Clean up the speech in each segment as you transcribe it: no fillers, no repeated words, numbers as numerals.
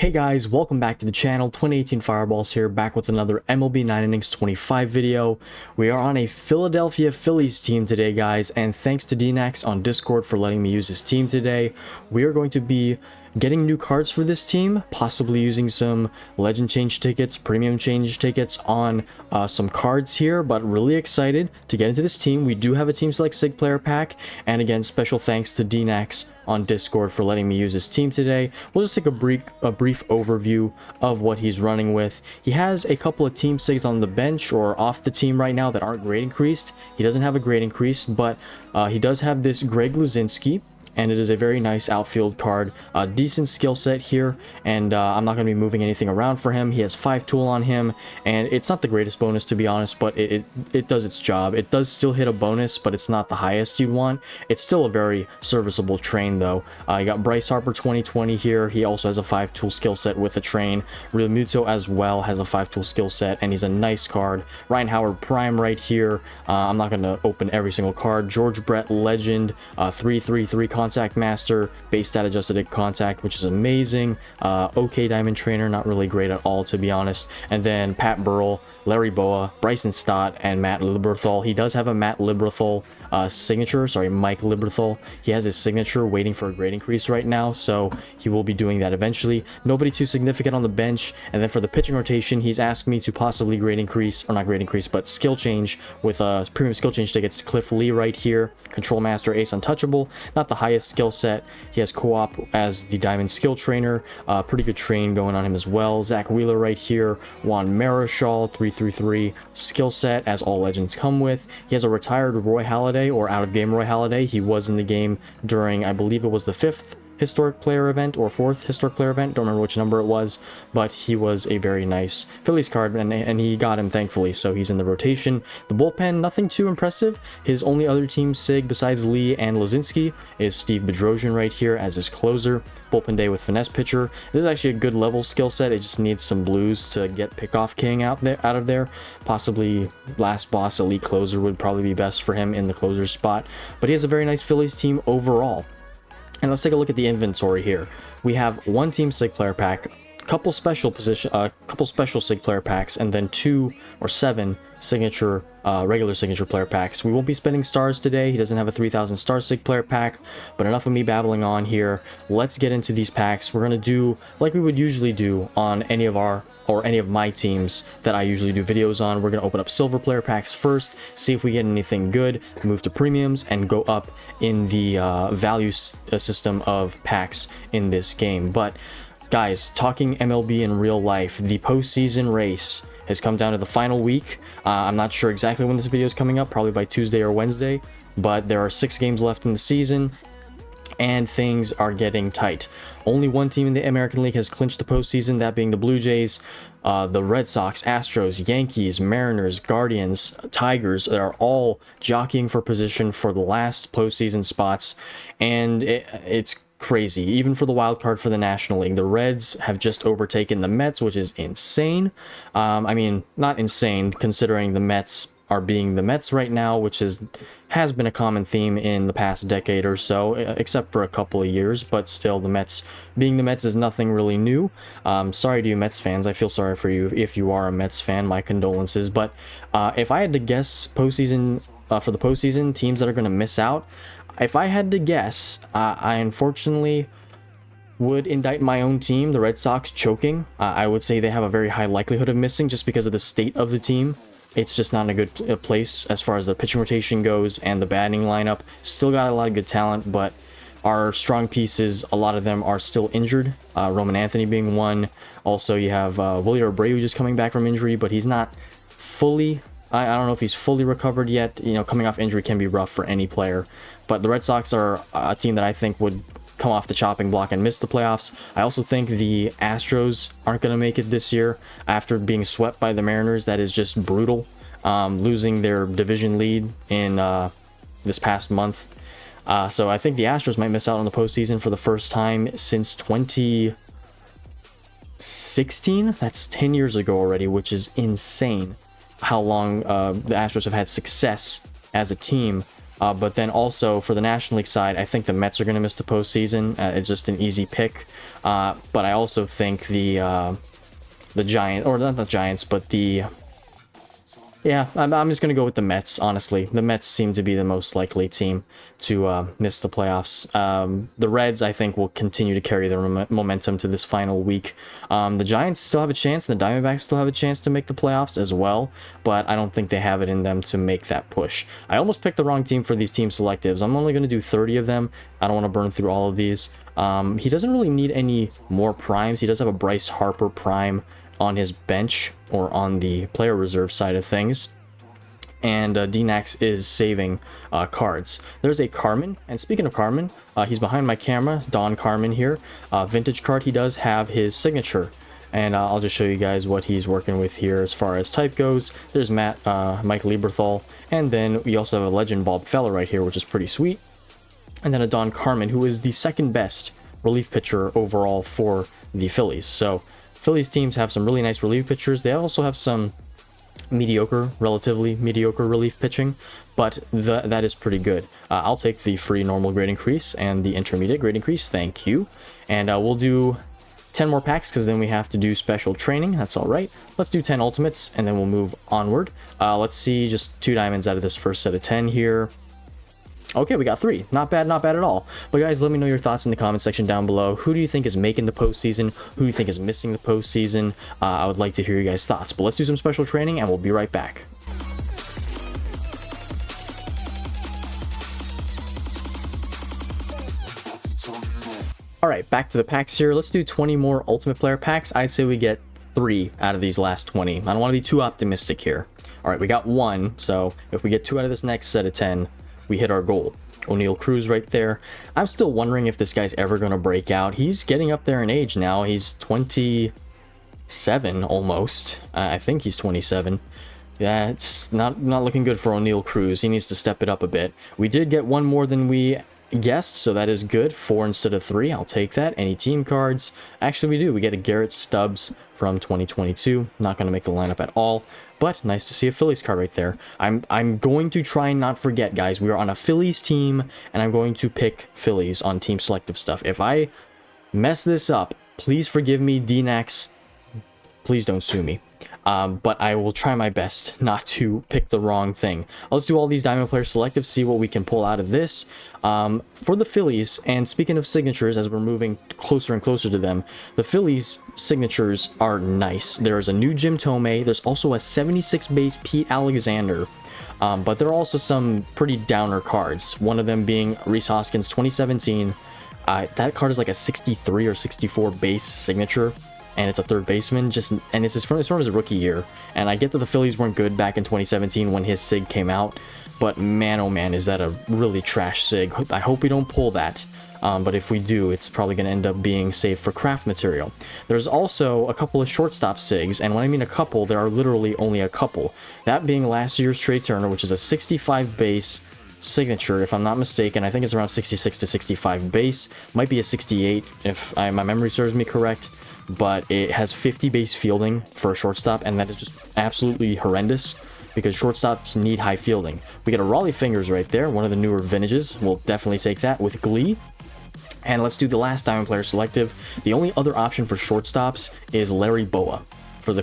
Hey guys, welcome back to the channel. 2018 Fireballs here, back with another MLB 9 Innings 25 video. We are on a Philadelphia Phillies team today, guys, and thanks to Dnax on Discord for letting me use his team today. We are going to be getting new cards for this team, possibly using some legend change tickets, premium change tickets on some cards here, but really excited to get into this team. We do have a Team Select Sig player pack, and again, special thanks to Dnax on Discord for letting me use his team today. We'll just take a brief overview of what he's running with. He has a couple of Team Sigs on the bench or off the team right now that aren't grade increased. He doesn't have a grade increase, but he does have this Greg Luzinski, and it is a very nice outfield card. A decent skill set here, and I'm not going to be moving anything around for him. He has 5 tool on him, and it's not the greatest bonus, to be honest, but it does its job. It does still hit a bonus, but it's not the highest you'd want. It's still a very serviceable train, though. You got Bryce Harper 2020 here. He also has a 5 tool skill set with a train. Real Muto as well has a 5 tool skill set, and he's a nice card. Ryan Howard Prime right here. I'm not going to open every single card. George Brett Legend, 333 Contact Master, base stat adjusted at contact, which is amazing. Okay Diamond Trainer, not really great at all, to be honest. And then Pat Burrell, Larry Boa, Bryson Stott, and Matt Liberthal. He does have a Matt Liberthal signature, sorry, Mike Liberthal. He has his signature waiting for a grade increase right now, so he will be doing that eventually. Nobody too significant on the bench. And then for the pitching rotation, he's asked me to possibly grade increase, or not grade increase, but skill change with premium skill change tickets. Cliff Lee right here, Control Master, Ace Untouchable. Not the highest skill set. He has co-op as the Diamond Skill Trainer. Pretty good train going on him as well. Zach Wheeler right here, Juan Marichal, 333 skill set, as all legends come with. He has a retired Roy Halladay, or out of game Roy Halladay. He was in the game during, I believe it was the 5th historic player event or 4th historic player event, don't remember which number it was, but he was a very nice Phillies card, and he got him, thankfully, so he's in the rotation. The bullpen, nothing too impressive. His only other Team Sig besides Lee and Lazinski is Steve Bedrosian right here as his closer. Bullpen day with finesse pitcher. This is actually a good level skill set. It just needs some blues to get Pickoff King out of there. Possibly Last Boss Elite Closer would probably be best for him in the closer spot, but he has a very nice Phillies team overall. And let's take a look at the inventory here. We have one Team Sig player pack, couple special Sig player packs, and then 2 or 7 signature regular signature player packs. We won't be spending stars today. He doesn't have a 3000 star Sig player pack, but enough of me babbling on here. Let's get into these packs. We're gonna do like we would usually do on any of my teams that I usually do videos on. We're going to open up silver player packs first, see if we get anything good, move to premiums, and go up in the value system of packs in this game. But guys, talking MLB in real life, the postseason race has come down to the final week. I'm not sure exactly when this video is coming up, probably by Tuesday or Wednesday, but there are 6 games left in the season, and things are getting tight. Only one team in the American League has clinched the postseason, that being the Blue Jays. The Red Sox, Astros, Yankees, Mariners, Guardians, Tigers are all jockeying for position for the last postseason spots, and it's crazy. Even for the wild card for the National League, the Reds have just overtaken the Mets, which is insane. I mean, not insane considering the Mets are being the Mets right now, which has been a common theme in the past decade or so, except for a couple of years, but still, the Mets being the Mets is nothing really new. Sorry to you Mets fans, I feel sorry for you if you are a Mets fan, my condolences. But if I had to guess postseason, for the postseason, teams that are going to miss out, if I had to guess, I unfortunately would indict my own team, the Red Sox, choking. I would say they have a very high likelihood of missing just because of the state of the team. It's just not in a good place as far as the pitching rotation goes, and the batting lineup still got a lot of good talent, but our strong pieces, a lot of them are still injured. Roman Anthony being one. Also, you have Willie Abreu just coming back from injury, but he's not fully, I don't know if he's fully recovered yet. You know, coming off injury can be rough for any player, but the Red Sox are a team that I think would come off the chopping block and miss the playoffs. I also think the Astros aren't going to make it this year after being swept by the Mariners. That is just brutal. Losing their division lead in this past month. So I think the Astros might miss out on the postseason for the first time since 2016. That's 10 years ago already, which is insane how long the Astros have had success as a team But then also for the National League side, I think the Mets are going to miss the postseason. It's just an easy pick. But I also think the Giants, or not the Giants, but the... Yeah, I'm just going to go with the Mets, honestly. The Mets seem to be the most likely team to miss the playoffs. The Reds, I think, will continue to carry their momentum to this final week. The Giants still have a chance, and the Diamondbacks still have a chance to make the playoffs as well, but I don't think they have it in them to make that push. I almost picked the wrong team for these team selectives. I'm only going to do 30 of them. I don't want to burn through all of these. He doesn't really need any more primes. He does have a Bryce Harper prime on his bench or on the player reserve side of things, and DNAX is saving cards. There's a Carmen, and speaking of Carmen, he's behind my camera, Don Carmen here. Vintage card. He does have his signature, and I'll just show you guys what he's working with here as far as type goes. There's Mike Lieberthal, and then we also have a Legend Bob Feller right here, which is pretty sweet, and then a Don Carmen, who is the second best relief pitcher overall for the Phillies. So Phillies teams have some really nice relief pitchers. They also have some relatively mediocre relief pitching, but that is pretty good. I'll take the free normal grade increase and the intermediate grade increase, thank you. And we'll do 10 more packs because then we have to do special training. That's all right. Let's do 10 ultimates and then we'll move onward. Let's see, just 2 diamonds out of this first set of 10 here. Okay, we got 3. Not bad at all. But guys, let me know your thoughts in the comment section down below. Who do you think is making the postseason? Who do you think is missing the postseason? I would like to hear you guys' thoughts. But let's do some special training and we'll be right back. Alright, back to the packs here. Let's do 20 more Ultimate Player packs. I'd say we get 3 out of these last 20. I don't want to be too optimistic here. Alright, we got 1. So if we get 2 out of this next set of 10, we hit our goal. O'Neal Cruz right there. I'm still wondering if this guy's ever going to break out. He's getting up there in age now. He's 27 almost. I think he's 27. Yeah, it's not looking good for O'Neal Cruz. He needs to step it up a bit. We did get 1 more than we guessed, so that is good. 4 instead of 3. I'll take that. Any team cards? Actually, we do. We get a Garrett Stubbs from 2022. Not going to make the lineup at all, but nice to see a Phillies card right there. I'm going to try and not forget, guys. We are on a Phillies team, and I'm going to pick Phillies on team selective stuff. If I mess this up, please forgive me, DNAX. Please don't sue me. But I will try my best not to pick the wrong thing. Let's do all these Diamond Player selectives, see what we can pull out of this. For the Phillies, and speaking of signatures, as we're moving closer and closer to them, the Phillies signatures are nice. There's a new Jim Tomei. There's also a 76 base Pete Alexander. But there are also some pretty downer cards. One of them being Rhys Hoskins 2017. That card is like a 63 or 64 base signature, and it's a third baseman, and it's from his rookie year. And I get that the Phillies weren't good back in 2017 when his sig came out, but man, oh man, is that a really trash sig. I hope we don't pull that, but if we do, it's probably going to end up being saved for craft material. There's also a couple of shortstop sigs, and when I mean a couple, there are literally only a couple. That being last year's Trey Turner, which is a 65 base signature, if I'm not mistaken. I think it's around 66 to 65 base. Might be a 68 if my memory serves me correct. But it has 50 base fielding for a shortstop, and that is just absolutely horrendous because shortstops need high fielding. We get a Raleigh Fingers right there, one of the newer vintages. We'll definitely take that with glee. And let's do the last Diamond Player selective. The only other option for shortstops is Larry Boa for the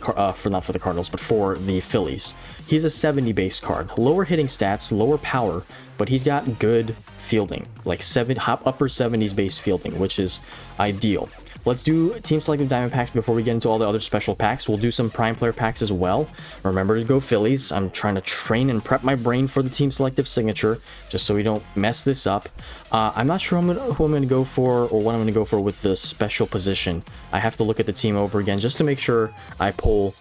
not for the Cardinals, but for the Phillies. He's a 70 base card, lower hitting stats, lower power, but he's got good fielding, like upper 70s base fielding, which is ideal. Let's do team selective diamond packs before we get into all the other special packs. We'll do some prime player packs as well. Remember to go Phillies. I'm trying to train and prep my brain for the team selective signature, just so we don't mess this up. I'm not sure who I'm going to go for or what I'm going to go for with the special position. I have to look at the team over again just to make sure I pull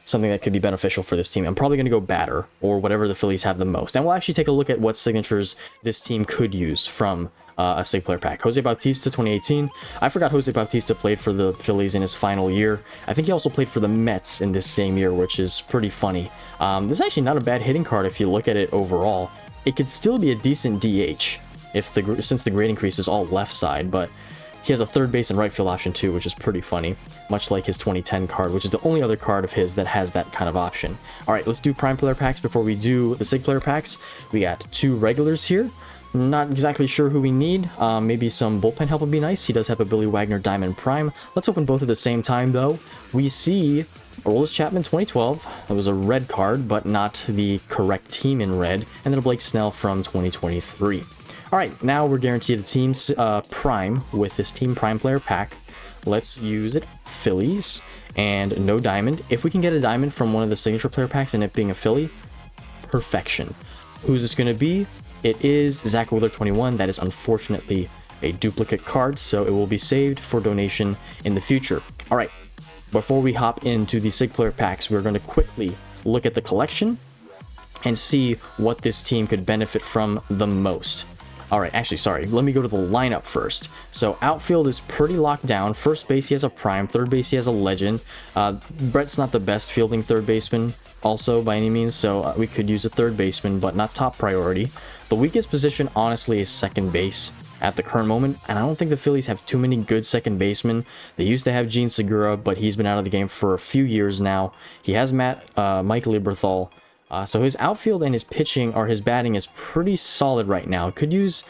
something that could be beneficial for this team. I'm probably going to go batter or whatever the Phillies have the most. And we'll actually take a look at what signatures this team could use from a sig player pack. Jose Bautista 2018. I forgot Jose Bautista played for the Phillies in his final year. I think he also played for the Mets in this same year, which is pretty funny. This is actually not a bad hitting card if you look at it overall. It could still be a decent DH since the grade increase is all left side, but he has a third base and right field option too, which is pretty funny, much like his 2010 card, which is the only other card of his that has that kind of option. All right, let's do prime player packs before we do the SIG player packs. We got 2 regulars here. Not exactly sure who we need. Maybe some bullpen help would be nice. He does have a Billy Wagner Diamond Prime. Let's open both at the same time, though. We see Aroldis Chapman 2012. That was a red card, but not the correct team in red. And then a Blake Snell from 2023. All right, now we're guaranteed a team's prime with this team prime player pack. Let's use it. Phillies and no diamond. If we can get a diamond from one of the signature player packs and it being a Philly, perfection. Who's this going to be? It is Zach Wheeler 21. That is unfortunately a duplicate card, so it will be saved for donation in the future. All right, before we hop into the SIG player packs, we're going to quickly look at the collection and see what this team could benefit from the most. All right, actually, sorry. Let me go to the lineup first. So outfield is pretty locked down. First base, he has a prime. Third base, he has a legend. Brett's not the best fielding third baseman also by any means, so we could use a third baseman, but not top priority. The weakest position, honestly, is second base at the current moment, and I don't think the Phillies have too many good second basemen. They used to have Gene Segura, but he's been out of the game for a few years now. He has Mike Lieberthal. So his outfield and his pitching or his batting is pretty solid right now. Could use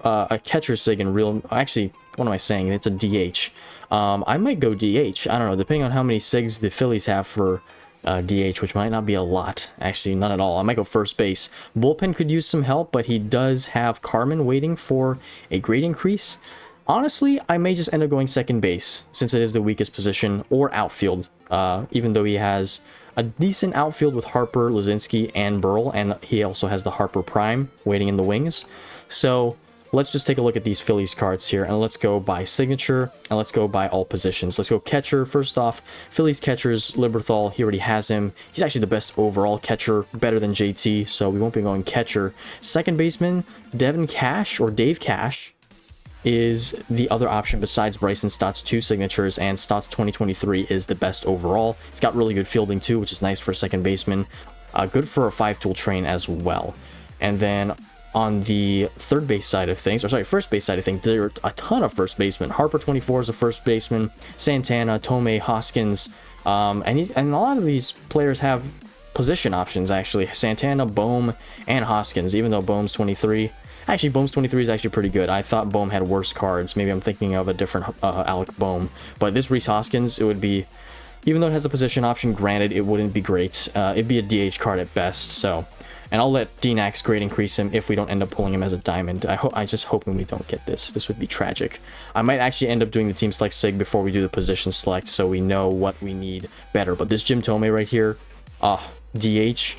a catcher sig in real... Actually, what am I saying? It's a DH. I might go DH. I don't know, depending on how many sigs the Phillies have for DH, which might not be a lot. Actually, none at all. I might go first base. Bullpen could use some help, but he does have Carmen waiting for a grade increase. Honestly, I may just end up going second base, since it is the weakest position, or outfield, even though he has a decent outfield with Harper, Lazinski, and Burrell, and he also has the Harper Prime waiting in the wings. So let's just take a look at these Phillies cards here, and let's go by signature, and let's go by all positions. Let's go catcher. First off, Phillies catchers, Lieberthal, he already has him. He's actually the best overall catcher, better than JT, so we won't be going catcher. Second baseman, Devin Cash, or Dave Cash, is the other option besides Bryson Stott's 2 signatures, and Stott's 2023 is the best overall. He's got really good fielding too, which is nice for a second baseman. Good for a 5-tool train as well. And then on the third base side of things, or sorry, first base side of things, there are a ton of first basemen. Harper 24 is a first baseman, Santana, Tomei, Hoskins, and a lot of these players have position options actually. Santana, Bohm, and Hoskins, even though Bohm's 23. Actually, Bohm's 23 is actually pretty good. I thought Bohm had worse cards. Maybe I'm thinking of a different Alec Bohm. But this Rhys Hoskins, it would be, even though it has a position option, granted, it wouldn't be great. It'd be a DH card at best, so... And I'll let DNAX grade increase him if we don't end up pulling him as a diamond. I just hoping we don't get this. This would be tragic. I might actually end up doing the team select sig before we do the position select, so we know what we need better. But this Jim Tomei right here, DH,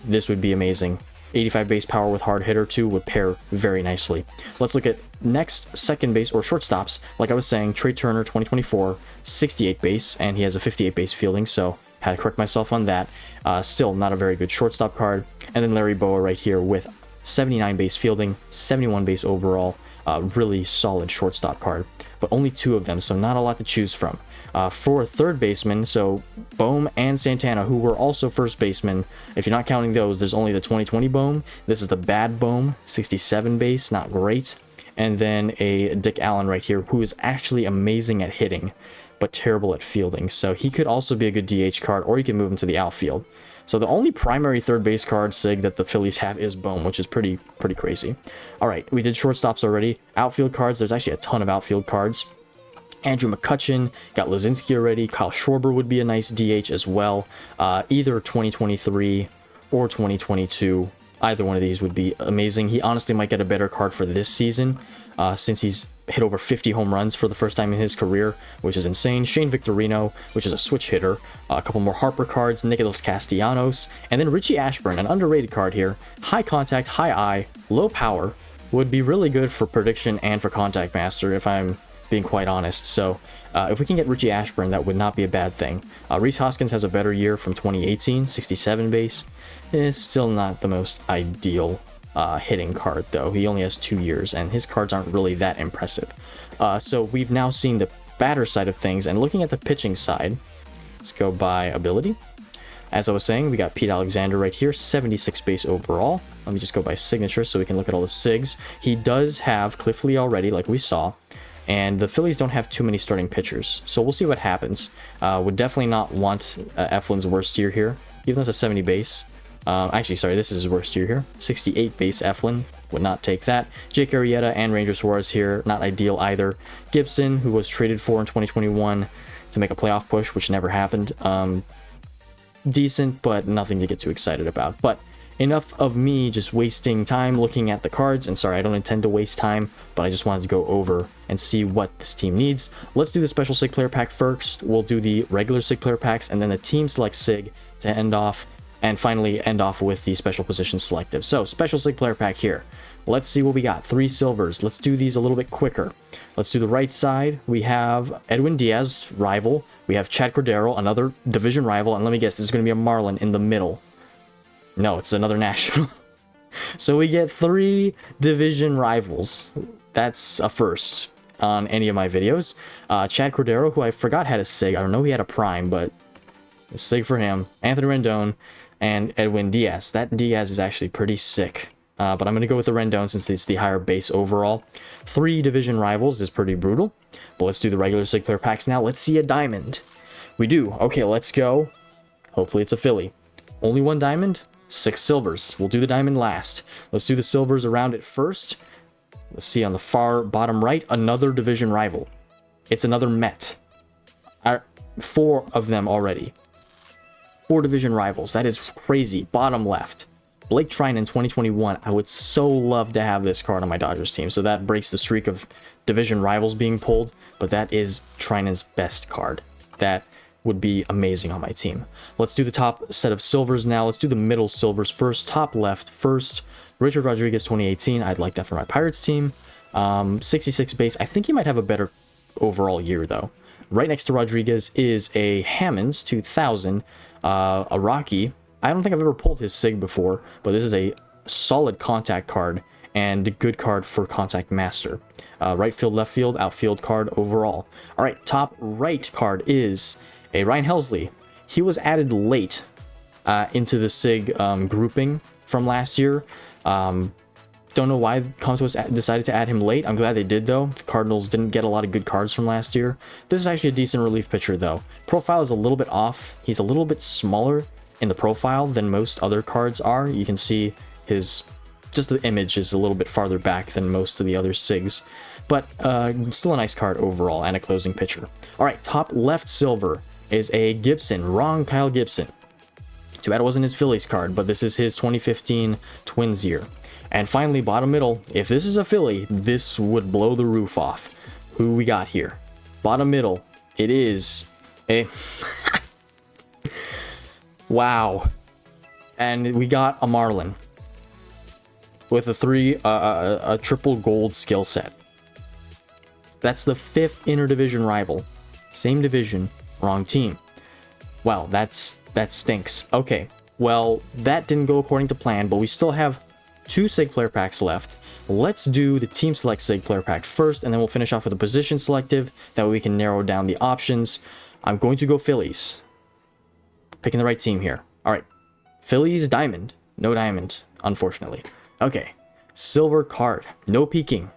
this would be amazing. 85 base power with hard hitter too would pair very nicely. Let's look at next second base or shortstops. Like I was saying, Trey Turner 2024, 68 base, and he has a 58 base fielding, so had to correct myself on that. Still not a very good shortstop card. And then Larry Boa right here with 79 base fielding, 71 base overall. Really solid shortstop card, but only 2 of them, so not a lot to choose from. For third baseman, so Bohm and Santana, who were also first basemen. If you're not counting those, there's only the 2020 Bohm. This is the bad Bohm, 67 base, not great. And then a Dick Allen right here, who is actually amazing at hitting, but terrible at fielding. So he could also be a good DH card, or you can move him to the outfield. So the only primary third base card sig that the Phillies have is Bohm, which is pretty crazy. All right, we did shortstops already. Outfield cards, there's actually a ton of outfield cards. Andrew McCutchen, got Lazinski already. Kyle Schwarber would be a nice DH as well. Either 2023 or 2022. Either one of these would be amazing. He honestly might get a better card for this season, since he's hit over 50 home runs for the first time in his career, which is insane. Shane Victorino, which is a switch hitter. A couple more Harper cards, Nicholas Castellanos, and then Richie Ashburn, an underrated card here. High contact, high eye, low power. Would be really good for prediction and for contact master, if I'm being quite honest. So if we can get Richie Ashburn, that would not be a bad thing. Rhys Hoskins has a better year from 2018, 67 base. It's still not the most ideal hitting card though. He only has 2 years and his cards aren't really that impressive. So we've now seen the batter side of things, and looking at the pitching side, let's go by ability. As I was saying, we got Pete Alexander right here, 76 base overall. Let me just go by signature so we can look at all the sigs. He does have Cliff Lee already, like we saw. and the Phillies don't have too many starting pitchers, so we'll see what happens. Would definitely not want Eflin's worst year here, even though it's a 70 base. Actually, sorry, this is his worst year here. 68 base Eflin, would not take that. Jake Arrieta and Ranger Suarez here, not ideal either. Gibson, who was traded for in 2021 to make a playoff push, which never happened. Decent, but nothing to get too excited about. But enough of me just wasting time looking at the cards, and sorry, I don't intend to waste time, but I just wanted to go over and see what this team needs. Let's do the special SIG player pack first. We'll do the regular SIG player packs, and then the team select SIG to end off, and finally end off with the special position selective. So, special SIG player pack here. Let's see what we got. 3 silvers. Let's do these a little bit quicker. Let's do the right side. We have Edwin Diaz, rival. We have Chad Cordero, another division rival, and let me guess, this is going to be a Marlin in the middle. No, it's another national. So we get 3 division rivals. That's a first on any of my videos. Chad Cordero, who I forgot had a SIG. I don't know he had a prime, but a SIG for him. Anthony Rendon and Edwin Diaz. That Diaz is actually pretty sick. But I'm going to go with the Rendon since it's the higher base overall. 3 division rivals is pretty brutal. But let's do the regular SIG player packs now. Let's see a diamond. We do. Okay, let's go. Hopefully it's a Philly. Only 1 diamond? 6 silvers. We'll do the diamond last. Let's do the silvers around it first. Let's see on the far bottom right, another division rival. It's another Met. 4 of them already. 4 division rivals. That is crazy. Bottom left. Blake Trinan 2021. I would so love to have this card on my Dodgers team. So that breaks the streak of division rivals being pulled. But that is Trinan's best card. That would be amazing on my team. Let's do the top set of silvers now. Let's do the middle silvers first. Top left first. Richard Rodriguez 2018. I'd like that for my Pirates team. 66 base. I think he might have a better overall year though. Right next to Rodriguez is a Hammonds 2000. A Rocky. I don't think I've ever pulled his SIG before, but this is a solid contact card and a good card for contact master. Right field, left field, outfield card overall. All right, top right card is a Ryan Helsley. He was added late into the SIG grouping from last year. Don't know why Comtos decided to add him late. I'm glad they did though. The Cardinals didn't get a lot of good cards from last year. This is actually a decent relief pitcher though. Profile is a little bit off. He's a little bit smaller in the profile than most other cards are. You can see his, just the image is a little bit farther back than most of the other SIGs. But still a nice card overall and a closing pitcher. All right, top left silver is a Gibson, wrong Kyle Gibson. Too bad it wasn't his Phillies card, but this is his 2015 Twins year. And finally, bottom middle, if this is a Philly, this would blow the roof off. Who we got here? Bottom middle, it is a... Wow. And we got a Marlin with a triple gold skill set. That's the 5th interdivision rival. Same division, wrong team. Wow, that stinks. Okay, well, that didn't go according to plan, but we still have 2 SIG player packs left. Let's do the team select SIG player pack first, and then we'll finish off with a position selective. That way we can narrow down the options. I'm going to go Phillies. Picking the right team here. All right, Phillies diamond. No diamond, unfortunately. Okay, silver card. No peeking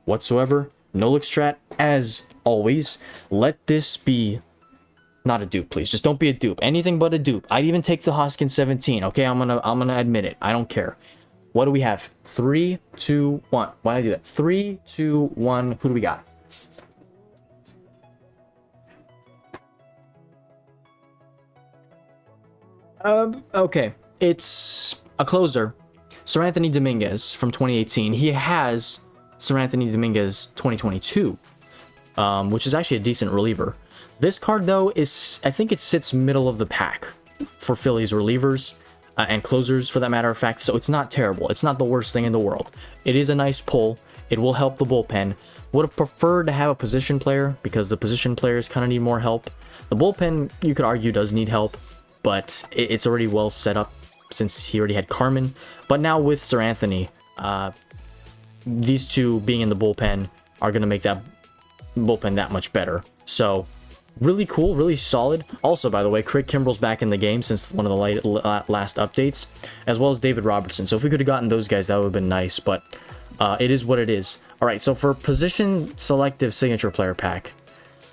whatsoever. No look strat as always. Let this be not a dupe, please. Just don't be a dupe. Anything but a dupe. I'd even take the Hoskins 17. Okay, I'm gonna admit it. I don't care. What do we have? 3, 2, 1. Why did I do that? 3, 2, 1. Who do we got? Okay. It's a closer. Sir Anthony Dominguez from 2018. He has Sir Anthony Dominguez 2022, which is actually a decent reliever. This card, though, is, I think it sits middle of the pack for Phillies relievers and closers, for that matter of fact, so it's not terrible. It's not the worst thing in the world. It is a nice pull. It will help the bullpen. Would have preferred to have a position player because the position players kind of need more help. The bullpen, you could argue, does need help, but it's already well set up since he already had Carmen. But now with Sir Anthony, these two being in the bullpen are going to make that bullpen that much better. So really cool, really solid. Also, by the way, Craig Kimbrell's back in the game since one of the last updates, as well as David Robertson. So if we could have gotten those guys, that would have been nice. But It is what it is. All right, so for position selective signature player pack,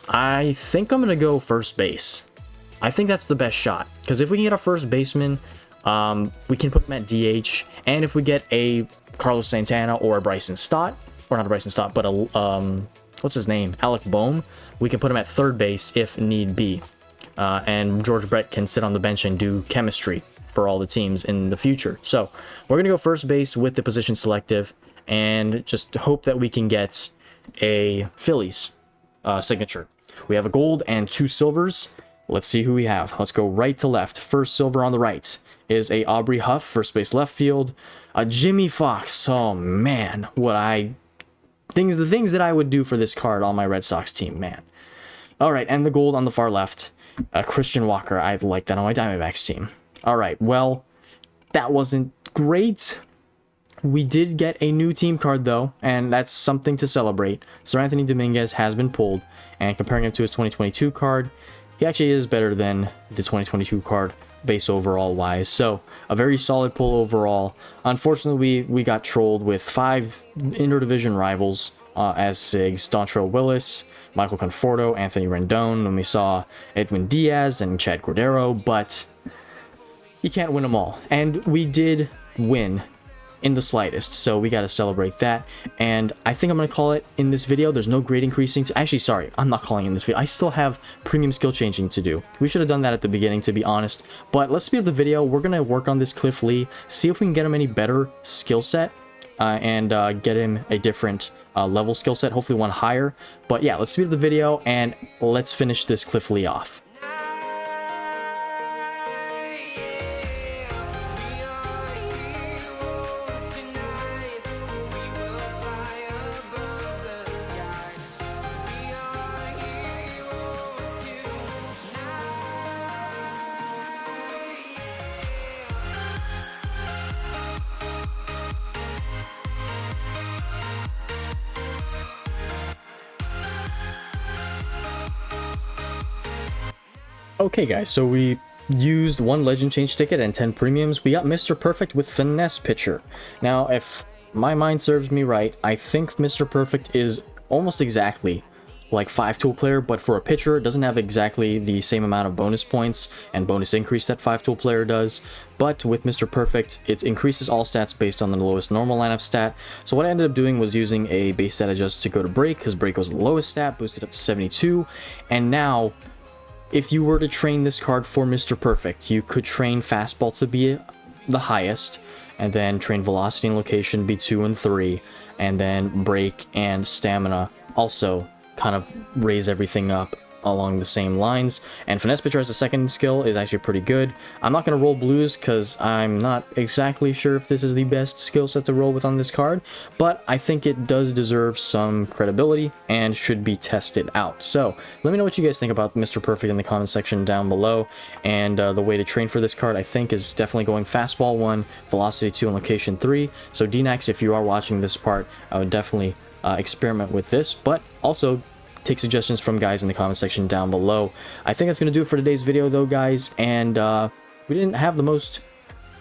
I think I'm going to go first base. I think that's the best shot, because if we can get a first baseman, we can put him at DH, and if we get a Carlos Santana or a Bryson Stott, or not a Bryson Stott, but a, what's his name? Alec Boehm, we can put him at third base if need be. And George Brett can sit on the bench and do chemistry for all the teams in the future. So we're going to go first base with the position selective and just hope that we can get a Phillies signature. We have a gold and 2 silvers. Let's see who we have. Let's go right to left. First silver on the right is a Aubrey Huff, first base left field. A Jimmy Fox. Oh man, the things that I would do for this card on my Red Sox team, man. All right, and the gold on the far left. Christian Walker. I like that on my Diamondbacks team. All right, well, that wasn't great. We did get a new team card though, and that's something to celebrate. Sir Anthony Dominguez has been pulled, and comparing him to his 2022 card, he actually is better than the 2022 card base overall wise. So a very solid pull overall. Unfortunately, we got trolled with 5 interdivision rivals as SIGs: Dontrelle Willis, Michael Conforto, Anthony Rendon, and we saw Edwin Diaz and Chad Cordero, but you can't win them all. And we did win in the slightest, so we got to celebrate that. And I think I'm going to call it in this video. There's no grade increasing. Actually, sorry, I'm not calling it in this video. I still have premium skill changing to do. We should have done that at the beginning, to be honest. But let's speed up the video. We're going to work on this Cliff Lee, see if we can get him any better skill set, and get him a different level skill set, hopefully one higher. But yeah, let's speed up the video and let's finish this Cliff Lee off. Okay guys, so we used 1 legend change ticket and 10 premiums. We got Mr. Perfect with finesse pitcher. Now, if my mind serves me right, I think Mr. Perfect is almost exactly like 5-tool player, but for a pitcher, it doesn't have exactly the same amount of bonus points and bonus increase that 5-tool player does. But with Mr. Perfect, it increases all stats based on the lowest normal lineup stat. So what I ended up doing was using a base stat adjust to go to break, because break was the lowest stat, boosted up to 72, and now if you were to train this card for Mr. Perfect, you could train fastball to be the highest, and then train velocity and location be 2 and 3, and then break and stamina also kind of raise everything up along the same lines. And finesse pitcher as a second skill is actually pretty good. I'm not going to roll blues because I'm not exactly sure if this is the best skill set to roll with on this card, but I think it does deserve some credibility and should be tested out. So let me know what you guys think about Mr. Perfect in the comment section down below. And the way to train for this card, I think, is definitely going fastball 1, velocity 2, and location 3. So DNAX, if you are watching this part, I would definitely experiment with this, but also take suggestions from guys in the comment section down below. I think that's going to do it for today's video though, guys, and we didn't have the most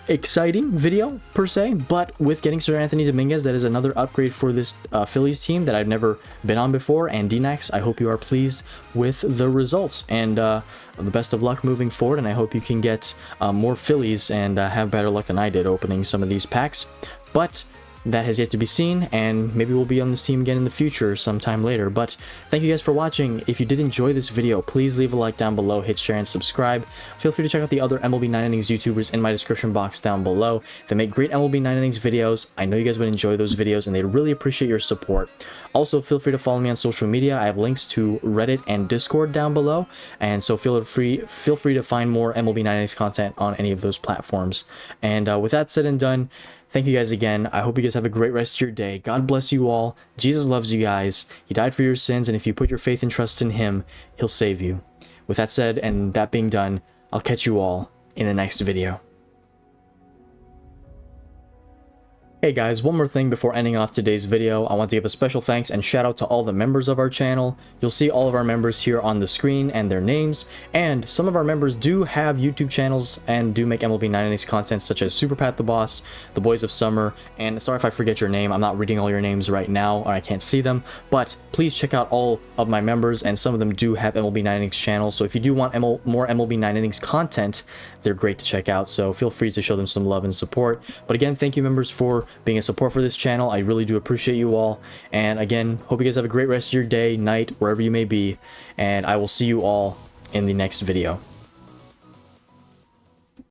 exciting video per se, but with getting Sir Anthony Dominguez, that is another upgrade for this Phillies team that I've never been on before. And DNAX, I hope you are pleased with the results, and the best of luck moving forward, and I hope you can get more Phillies and have better luck than I did opening some of these packs. But that has yet to be seen, and maybe we'll be on this team again in the future sometime later. But thank you guys for watching. If you did enjoy this video, please leave a like down below, hit share, and subscribe. Feel free to check out the other MLB 9 Innings YouTubers in my description box down below. They make great MLB 9 Innings videos. I know you guys would enjoy those videos, and they'd really appreciate your support. Also, feel free to follow me on social media. I have links to Reddit and Discord down below, and so feel free to find more MLB 9 Innings content on any of those platforms. And with that said and done, thank you guys again. I hope you guys have a great rest of your day. God bless you all. Jesus loves you guys. He died for your sins, and if you put your faith and trust in him, he'll save you. With that said, and that being done, I'll catch you all in the next video. Hey guys, one more thing before ending off today's video. I want to give a special thanks and shout out to all the members of our channel. You'll see all of our members here on the screen and their names, and some of our members do have YouTube channels and do make MLB 9 innings content, such as Super Pat the Boss, the Boys of Summer, and sorry if I forget your name, I'm not reading all your names right now or I can't see them, but please check out all of my members, and some of them do have MLB 9 innings channels, so if you do want more MLB 9 innings content, they're great to check out, so feel free to show them some love and support. But again, thank you members for being a support for this channel. I really do appreciate you all, and again, hope you guys have a great rest of your day, night, wherever you may be, and I will see you all in the next video.